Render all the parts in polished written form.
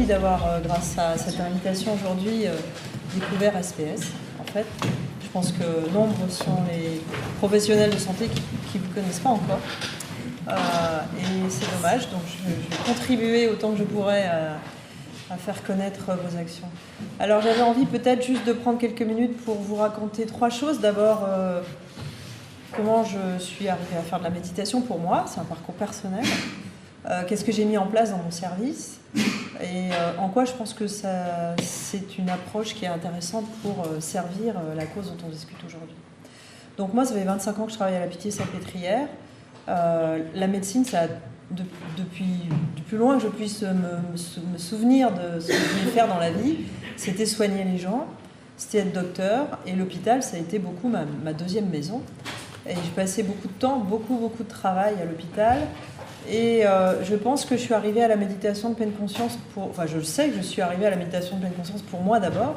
D'avoir, grâce à cette invitation aujourd'hui, découvert SPS. En fait, je pense que nombre sont les professionnels de santé qui ne vous connaissent pas encore. Et c'est dommage, donc je vais contribuer autant que je pourrai à faire connaître vos actions. Alors j'avais envie peut-être juste de prendre quelques minutes pour vous raconter 3 choses. D'abord, comment je suis arrivée à faire de la méditation pour moi, c'est un parcours personnel. Qu'est-ce que j'ai mis en place dans mon service et en quoi je pense que c'est une approche qui est intéressante pour servir la cause dont on discute aujourd'hui. Donc moi, ça fait 25 ans que je travaille à la Pitié-Salpêtrière. La médecine, ça a, depuis du plus loin que je puisse me souvenir de ce que je voulais faire dans la vie, c'était soigner les gens, c'était être docteur, et l'hôpital, ça a été beaucoup ma deuxième maison. Et j'ai passé beaucoup de temps, beaucoup de travail à l'hôpital. Et je pense que je suis arrivée à la méditation de pleine conscience je sais que je suis arrivée à la méditation de pleine conscience pour moi d'abord,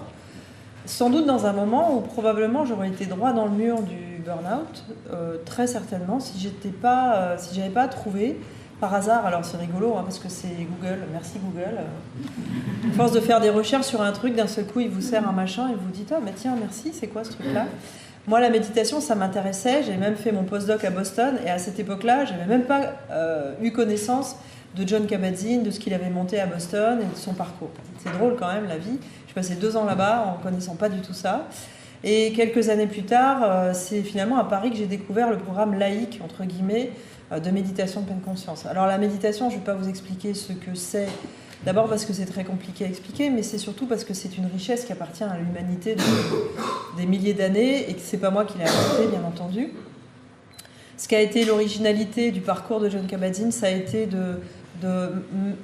sans doute dans un moment où probablement j'aurais été droit dans le mur du burn-out, très certainement, si j'avais pas trouvé par hasard, alors c'est rigolo parce que c'est Google, merci Google, à force de faire des recherches sur un truc, d'un seul coup il vous sert un machin et vous dites « Ah mais tiens merci, c'est quoi ce truc-là » Moi, la méditation, ça m'intéressait. J'ai même fait mon postdoc à Boston. Et à cette époque-là, je n'avais même pas eu connaissance de Jon Kabat-Zinn, de ce qu'il avait monté à Boston et de son parcours. C'est drôle quand même, la vie. J'ai passé 2 ans là-bas en ne connaissant pas du tout ça. Et quelques années plus tard, c'est finalement à Paris que j'ai découvert le programme laïque, entre guillemets, de méditation de pleine conscience. Alors la méditation, je ne vais pas vous expliquer ce que c'est. D'abord parce que c'est très compliqué à expliquer, mais c'est surtout parce que c'est une richesse qui appartient à l'humanité des milliers d'années et que ce n'est pas moi qui l'ai inventé, bien entendu. Ce qui a été l'originalité du parcours de Jon Kabat-Zinn, ça a été de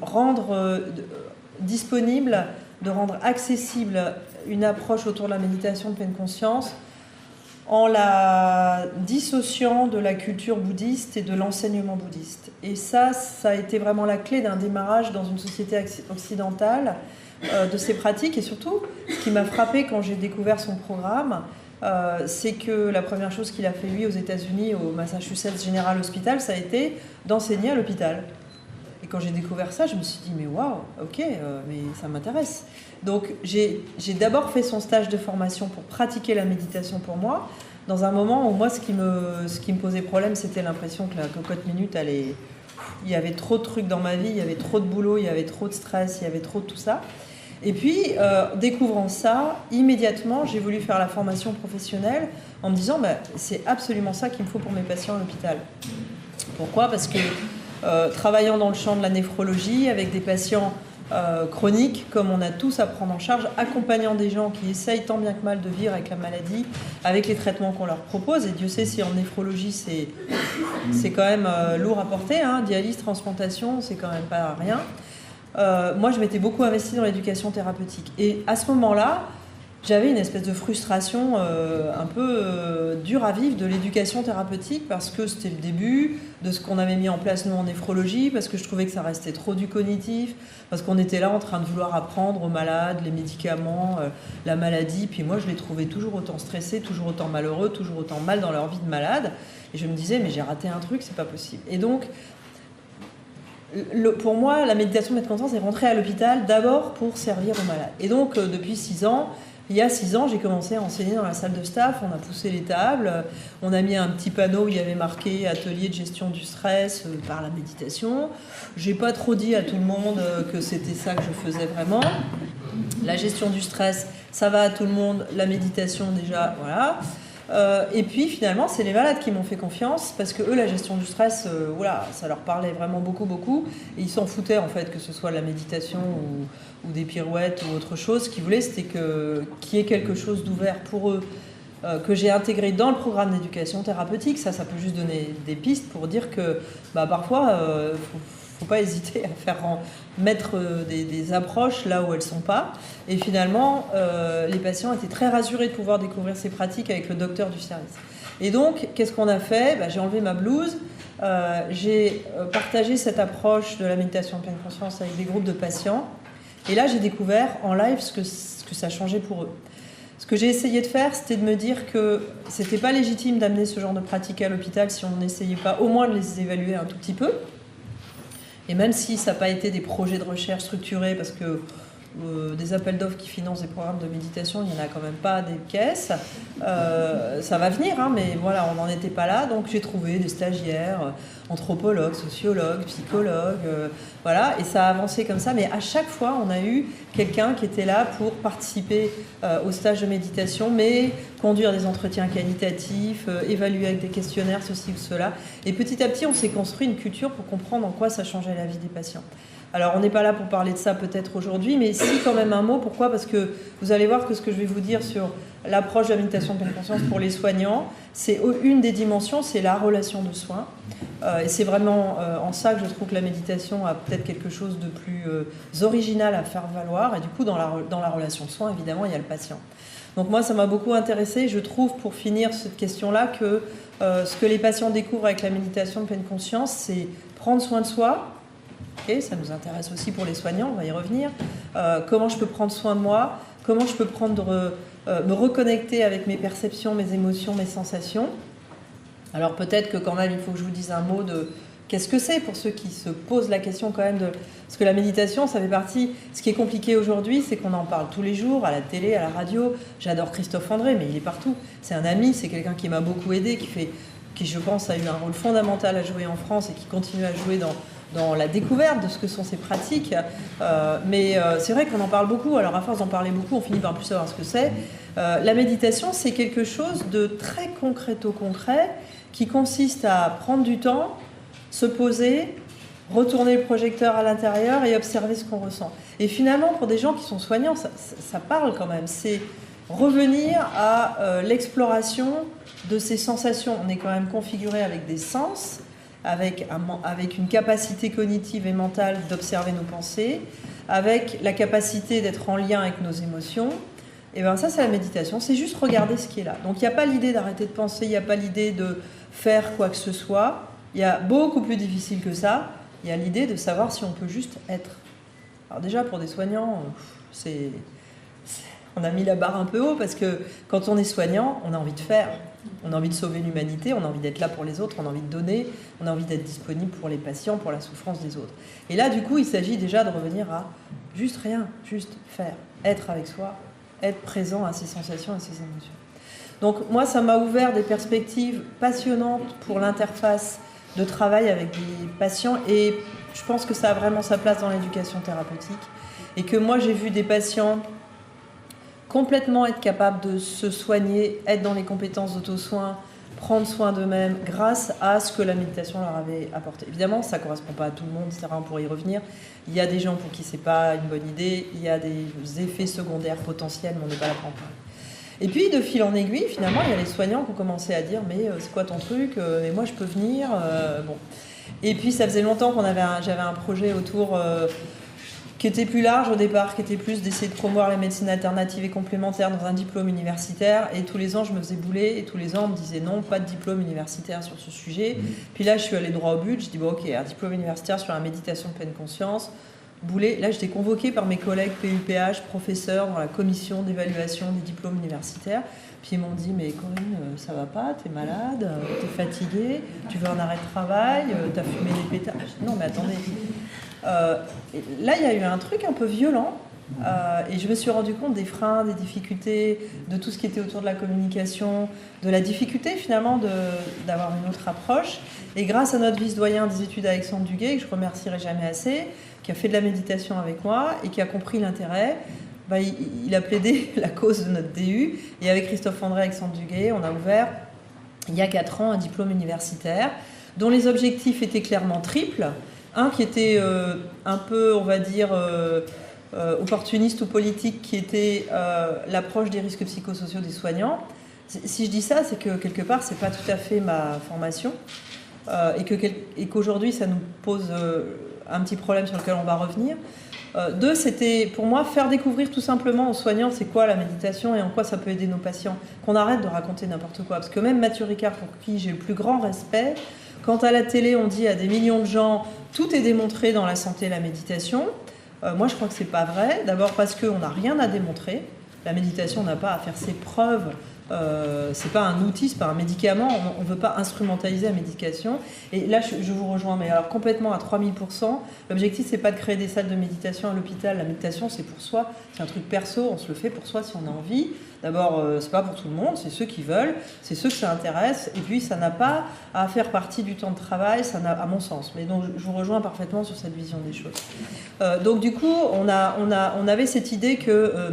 rendre disponible, de rendre accessible une approche autour de la méditation de pleine conscience en la dissociant de la culture bouddhiste et de l'enseignement bouddhiste. Et ça a été vraiment la clé d'un démarrage dans une société occidentale de ces pratiques. Et surtout, ce qui m'a frappé quand j'ai découvert son programme, c'est que la première chose qu'il a fait lui aux États-Unis, au Massachusetts General Hospital, ça a été d'enseigner à l'hôpital. Et quand j'ai découvert ça, je me suis dit, mais waouh, ok, mais ça m'intéresse. Donc j'ai d'abord fait son stage de formation pour pratiquer la méditation pour moi, dans un moment où moi, ce qui me posait problème, c'était l'impression que la cocotte minute, il y avait trop de trucs dans ma vie, il y avait trop de boulot, il y avait trop de stress, il y avait trop de tout ça. Et puis, découvrant ça, immédiatement, j'ai voulu faire la formation professionnelle en me disant, c'est absolument ça qu'il me faut pour mes patients à l'hôpital. Pourquoi ? Parce que travaillant dans le champ de la néphrologie avec des patients chroniques, comme on a tous à prendre en charge, accompagnant des gens qui essayent tant bien que mal de vivre avec la maladie, avec les traitements qu'on leur propose. Et Dieu sait si en néphrologie, c'est quand même lourd à porter. Dialyse, transplantation, c'est quand même pas rien. Moi, je m'étais beaucoup investie dans l'éducation thérapeutique. Et à ce moment-là, j'avais une espèce de frustration un peu dure à vivre de l'éducation thérapeutique parce que c'était le début de ce qu'on avait mis en place nous en néphrologie, parce que je trouvais que ça restait trop du cognitif, parce qu'on était là en train de vouloir apprendre aux malades les médicaments, la maladie, puis moi je les trouvais toujours autant stressés, toujours autant malheureux, toujours autant mal dans leur vie de malade, et je me disais mais j'ai raté un truc, c'est pas possible. Et donc pour moi la méditation de pleine conscience est rentrée à l'hôpital d'abord pour servir aux malades. Et donc depuis 6 ans, il y a 6 ans, j'ai commencé à enseigner dans la salle de staff, on a poussé les tables, on a mis un petit panneau où il y avait marqué « Atelier de gestion du stress par la méditation ». J'ai pas trop dit à tout le monde que c'était ça que je faisais vraiment. La gestion du stress, ça va à tout le monde, la méditation déjà, voilà. Et puis finalement, c'est les malades qui m'ont fait confiance parce que eux, la gestion du stress, ça leur parlait vraiment beaucoup. Et ils s'en foutaient en fait que ce soit la méditation ou des pirouettes ou autre chose. Ce qu'ils voulaient, c'était qu'il y ait quelque chose d'ouvert pour eux, que j'ai intégré dans le programme d'éducation thérapeutique. Ça peut juste donner des pistes pour dire que parfois, faut pas hésiter à mettre des approches là où elles sont pas. Et finalement, les patients étaient très rassurés de pouvoir découvrir ces pratiques avec le docteur du service. Et donc, qu'est-ce qu'on a fait ? J'ai enlevé ma blouse, j'ai partagé cette approche de la méditation de pleine conscience avec des groupes de patients. Et là, j'ai découvert en live ce que ça changeait pour eux. Ce que j'ai essayé de faire, c'était de me dire que c'était pas légitime d'amener ce genre de pratique à l'hôpital si on n'essayait pas au moins de les évaluer un tout petit peu. Et même si ça n'a pas été des projets de recherche structurés, parce que des appels d'offres qui financent des programmes de méditation, il n'y en a quand même pas des caisses. Ça va venir, hein, mais voilà, on n'en était pas là. Donc j'ai trouvé des stagiaires, anthropologues, sociologues, psychologues, voilà, et ça a avancé comme ça. Mais à chaque fois, on a eu quelqu'un qui était là pour participer au stage de méditation, mais conduire des entretiens qualitatifs, évaluer avec des questionnaires ceci ou cela. Et petit à petit, on s'est construit une culture pour comprendre en quoi ça changeait la vie des patients. Alors, on n'est pas là pour parler de ça peut-être aujourd'hui, mais si quand même un mot. Pourquoi ? Parce que vous allez voir que ce que je vais vous dire sur l'approche de la méditation de pleine conscience pour les soignants, c'est une des dimensions, c'est la relation de soins. Et c'est vraiment en ça que je trouve que la méditation a peut-être quelque chose de plus original à faire valoir. Et du coup, dans la relation de soins, évidemment, il y a le patient. Donc moi, ça m'a beaucoup intéressée. Je trouve, pour finir cette question-là, que ce que les patients découvrent avec la méditation de pleine conscience, c'est prendre soin de soi. Okay, ça nous intéresse aussi pour les soignants, on va y revenir. Comment je peux prendre soin de moi, comment je peux me reconnecter avec mes perceptions, mes émotions, mes sensations. Alors peut-être que quand même, il faut que je vous dise un mot de qu'est-ce que c'est pour ceux qui se posent la question quand même de... Parce que la méditation, ça fait partie... Ce qui est compliqué aujourd'hui, c'est qu'on en parle tous les jours, à la télé, à la radio. J'adore Christophe André, mais il est partout. C'est un ami, c'est quelqu'un qui m'a beaucoup aidé, qui je pense a eu un rôle fondamental à jouer en France et qui continue à jouer dans la découverte de ce que sont ces pratiques. Mais c'est vrai qu'on en parle beaucoup. Alors à force d'en parler beaucoup, on finit par plus savoir ce que c'est. La méditation, c'est quelque chose de très concret qui consiste à prendre du temps, se poser, retourner le projecteur à l'intérieur et observer ce qu'on ressent. Et finalement, pour des gens qui sont soignants, ça parle quand même. C'est revenir à l'exploration de ces sensations. On est quand même configuré avec des sens, avec une capacité cognitive et mentale d'observer nos pensées, avec la capacité d'être en lien avec nos émotions. Et bien ça, c'est la méditation, c'est juste regarder ce qui est là. Donc il n'y a pas l'idée d'arrêter de penser, il n'y a pas l'idée de faire quoi que ce soit. Il y a beaucoup plus difficile que ça, il y a l'idée de savoir si on peut juste être. Alors déjà, pour des soignants, on a mis la barre un peu haut parce que quand on est soignant, on a envie de faire. On a envie de sauver l'humanité, on a envie d'être là pour les autres, on a envie de donner, on a envie d'être disponible pour les patients, pour la souffrance des autres. Et là, du coup, il s'agit déjà de revenir à juste rien, juste faire, être avec soi, être présent à ses sensations, à ses émotions. Donc moi, ça m'a ouvert des perspectives passionnantes pour l'interface de travail avec des patients et je pense que ça a vraiment sa place dans l'éducation thérapeutique et que moi, j'ai vu des patients complètement être capables de se soigner, être dans les compétences d'auto-soin, prendre soin d'eux-mêmes grâce à ce que la méditation leur avait apporté. Évidemment, ça ne correspond pas à tout le monde, etc. On pourrait y revenir. Il y a des gens pour qui ce n'est pas une bonne idée, il y a des effets secondaires potentiels, mais on n'est pas là pour en parler. Et puis, de fil en aiguille, finalement, il y a les soignants qui ont commencé à dire « mais c'est quoi ton truc ? Mais moi, je peux venir bon. » Et puis, ça faisait longtemps j'avais un projet autour... qui était plus large au départ, qui était plus d'essayer de promouvoir les médecines alternatives et complémentaires dans un diplôme universitaire. Et tous les ans, je me faisais bouler, et tous les ans, on me disait non, pas de diplôme universitaire sur ce sujet. Puis là, je suis allée droit au but, je dis bon, ok, un diplôme universitaire sur la méditation de pleine conscience, bouler. Là, j'étais convoquée par mes collègues PUPH, professeurs, dans la commission d'évaluation des diplômes universitaires. Puis ils m'ont dit, mais Corinne, ça va pas, t'es malade, t'es fatiguée, tu veux un arrêt de travail, t'as fumé des pétards. Je dis, non, mais attendez. Là, il y a eu un truc un peu violent et je me suis rendu compte des freins, des difficultés, de tout ce qui était autour de la communication, de la difficulté finalement d'avoir une autre approche. Et grâce à notre vice-doyen des études Alexandre Duguay, que je remercierai jamais assez, qui a fait de la méditation avec moi et qui a compris l'intérêt, il a plaidé la cause de notre DU. Et avec Christophe André et Alexandre Duguay, on a ouvert il y a 4 ans un diplôme universitaire dont les objectifs étaient clairement triples. Un qui était un peu, on va dire, opportuniste ou politique, qui était l'approche des risques psychosociaux des soignants. Si je dis ça, c'est que quelque part, c'est pas tout à fait ma formation et qu'aujourd'hui, ça nous pose un petit problème sur lequel on va revenir. 2, c'était pour moi faire découvrir tout simplement aux soignants c'est quoi la méditation et en quoi ça peut aider nos patients. Qu'on arrête de raconter n'importe quoi. Parce que même Mathieu Ricard, pour qui j'ai le plus grand respect, Quand à la télé, on dit à des millions de gens, tout est démontré dans la santé et la méditation, moi je crois que c'est pas vrai. D'abord parce qu'on n'a rien à démontrer. La méditation n'a pas à faire ses preuves. C'est pas un outil, c'est pas un médicament. On ne veut pas instrumentaliser la médication. Et là, je vous rejoins, mais alors complètement à 3000%. L'objectif, c'est pas de créer des salles de méditation à l'hôpital. La méditation, c'est pour soi. C'est un truc perso. On se le fait pour soi si on a envie. D'abord, c'est pas pour tout le monde. C'est ceux qui veulent. C'est ceux que ça intéresse. Et puis, ça n'a pas à faire partie du temps de travail. Ça n'a, à mon sens. Mais donc, je vous rejoins parfaitement sur cette vision des choses. Donc, du coup, on avait cette idée que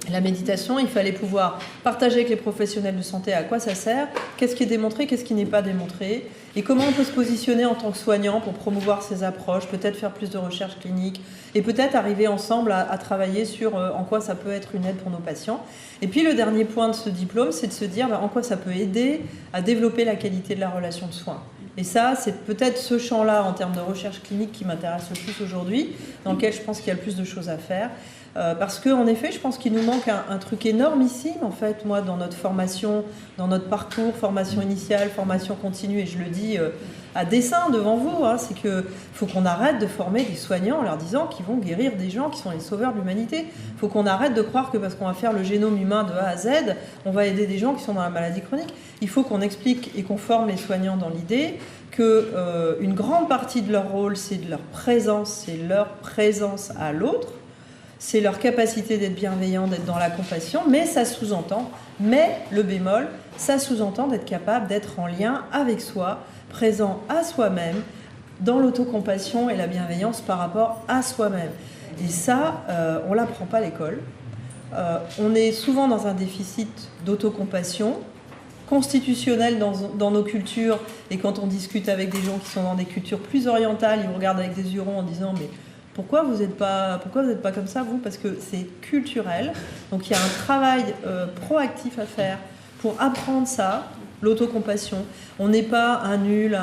la méditation, il fallait pouvoir partager avec les professionnels de santé à quoi ça sert, qu'est-ce qui est démontré, qu'est-ce qui n'est pas démontré, et comment on peut se positionner en tant que soignant pour promouvoir ces approches, peut-être faire plus de recherche clinique, et peut-être arriver ensemble à travailler sur en quoi ça peut être une aide pour nos patients. Et puis le dernier point de ce diplôme, c'est de se dire en quoi ça peut aider à développer la qualité de la relation de soins. Et ça, c'est peut-être ce champ-là, en termes de recherche clinique, qui m'intéresse le plus aujourd'hui, dans lequel je pense qu'il y a le plus de choses à faire. Parce qu'en effet, je pense qu'il nous manque un truc énormissime, en fait, moi, dans notre formation, dans notre parcours, formation initiale, formation continue, et je le dis à dessein devant vous, hein, c'est qu'il faut qu'on arrête de former des soignants en leur disant qu'ils vont guérir des gens qui sont les sauveurs de l'humanité. Il faut qu'on arrête de croire que parce qu'on va faire le génome humain de A à Z, on va aider des gens qui sont dans la maladie chronique. Il faut qu'on explique et qu'on forme les soignants dans l'idée qu'une grande partie de leur rôle, c'est de leur présence à l'autre. C'est leur capacité d'être bienveillant, d'être dans la compassion, mais ça sous-entend, le bémol, ça sous-entend d'être capable d'être en lien avec soi, présent à soi-même, dans l'autocompassion et la bienveillance par rapport à soi-même. Et ça, on ne l'apprend pas à l'école. On est souvent dans un déficit d'autocompassion constitutionnel dans nos cultures, et quand on discute avec des gens qui sont dans des cultures plus orientales, ils vous regardent avec des yeux ronds en disant « mais pourquoi vous n'êtes pas comme ça, vous ?» Parce que c'est culturel. Donc il y a un travail proactif à faire pour apprendre ça, l'autocompassion. On n'est pas un nul,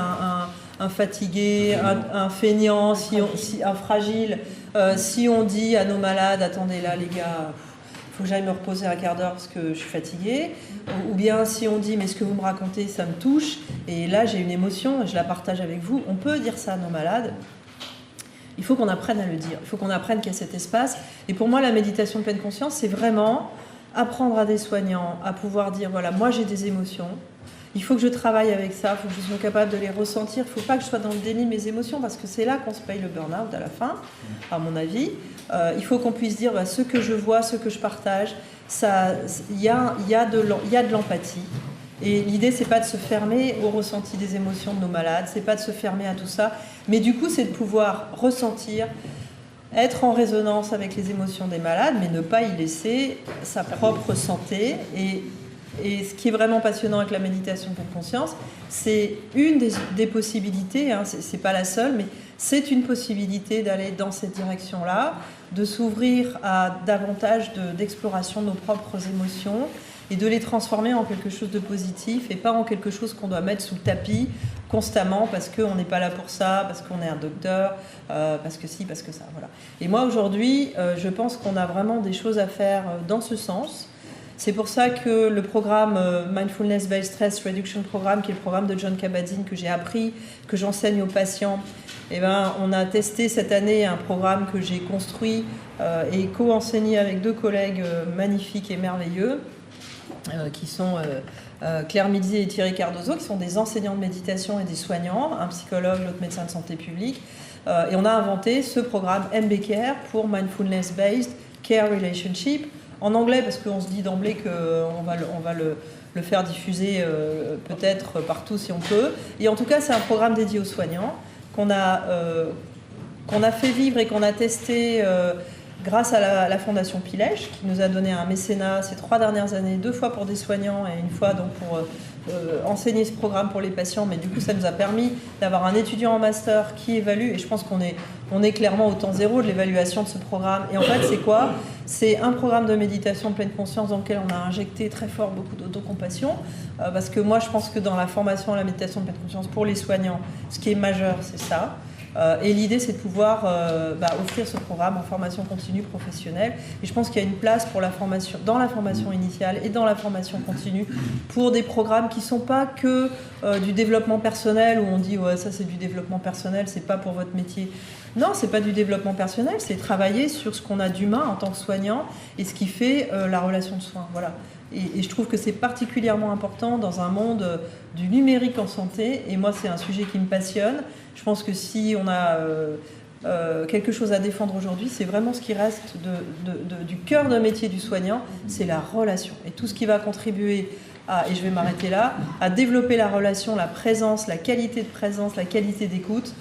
un fatigué, un feignant, un fragile. Si on dit à nos malades « attendez là les gars, il faut que j'aille me reposer un quart d'heure parce que je suis fatiguée », ou bien si on dit « mais ce que vous me racontez, ça me touche, et là j'ai une émotion, je la partage avec vous », on peut dire ça à nos malades. Il faut qu'on apprenne à le dire, il faut qu'on apprenne qu'il y a cet espace. Et pour moi, la méditation de pleine conscience, c'est vraiment apprendre à des soignants à pouvoir dire, voilà, moi j'ai des émotions, il faut que je travaille avec ça, il faut que je sois capable de les ressentir, il ne faut pas que je sois dans le déni de mes émotions, parce que c'est là qu'on se paye le burn-out à la fin, à mon avis. Il faut qu'on puisse dire, ce que je vois, ce que je partage, il y a de l'empathie. Et l'idée, c'est pas de se fermer au ressenti des émotions de nos malades, c'est pas de se fermer à tout ça, mais du coup, c'est de pouvoir ressentir, être en résonance avec les émotions des malades, mais ne pas y laisser sa propre santé. Et ce qui est vraiment passionnant avec la méditation de pleine conscience, c'est une des possibilités, hein, c'est pas la seule, mais c'est une possibilité d'aller dans cette direction-là, de s'ouvrir à davantage d'exploration de nos propres émotions, et de les transformer en quelque chose de positif et pas en quelque chose qu'on doit mettre sous le tapis constamment parce qu'on n'est pas là pour ça, parce qu'on est un docteur, parce que si, parce que ça. Voilà. Et moi aujourd'hui, je pense qu'on a vraiment des choses à faire dans ce sens. C'est pour ça que le programme Mindfulness Based Stress Reduction Program, qui est le programme de Jon Kabat-Zinn que j'ai appris, que j'enseigne aux patients, on a testé cette année un programme que j'ai construit et co-enseigné avec deux collègues magnifiques et merveilleux, qui sont Claire Milzier et Thierry Cardozo, qui sont des enseignants de méditation et des soignants, un psychologue, l'autre médecin de santé publique. Et on a inventé ce programme MBCare pour Mindfulness Based Care Relationship, en anglais parce qu'on se dit d'emblée qu'on va le faire diffuser peut-être partout si on peut. Et en tout cas, c'est un programme dédié aux soignants qu'on a fait vivre et qu'on a testé grâce à la Fondation Pilège, qui nous a donné un mécénat ces 3 dernières années, 2 fois pour des soignants et 1 fois donc pour enseigner ce programme pour les patients. Mais du coup, ça nous a permis d'avoir un étudiant en master qui évalue, et je pense qu'on est clairement au temps zéro de l'évaluation de ce programme. Et en fait, c'est quoi ? C'est un programme de méditation de pleine conscience dans lequel on a injecté très fort beaucoup d'autocompassion, parce que moi, je pense que dans la formation à la méditation de pleine conscience pour les soignants, ce qui est majeur, c'est ça. Et l'idée, c'est de pouvoir offrir ce programme en formation continue professionnelle. Et je pense qu'il y a une place pour la formation, dans la formation initiale et dans la formation continue, pour des programmes qui ne sont pas que du développement personnel, où on dit ouais, ça c'est du développement personnel, c'est pas pour votre métier. Non, c'est pas du développement personnel, c'est travailler sur ce qu'on a d'humain en tant que soignant et ce qui fait la relation de soins. Voilà. Et je trouve que c'est particulièrement important dans un monde du numérique en santé. Et moi, c'est un sujet qui me passionne. Je pense que si on a quelque chose à défendre aujourd'hui, c'est vraiment ce qui reste du cœur d'un métier du soignant, c'est la relation. Et tout ce qui va contribuer et je vais m'arrêter là, à développer la relation, la présence, la qualité de présence, la qualité d'écoute,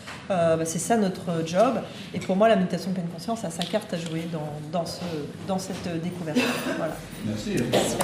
c'est ça notre job. Et pour moi, la méditation de pleine conscience a sa carte à jouer dans cette découverte. Voilà. Merci. Merci.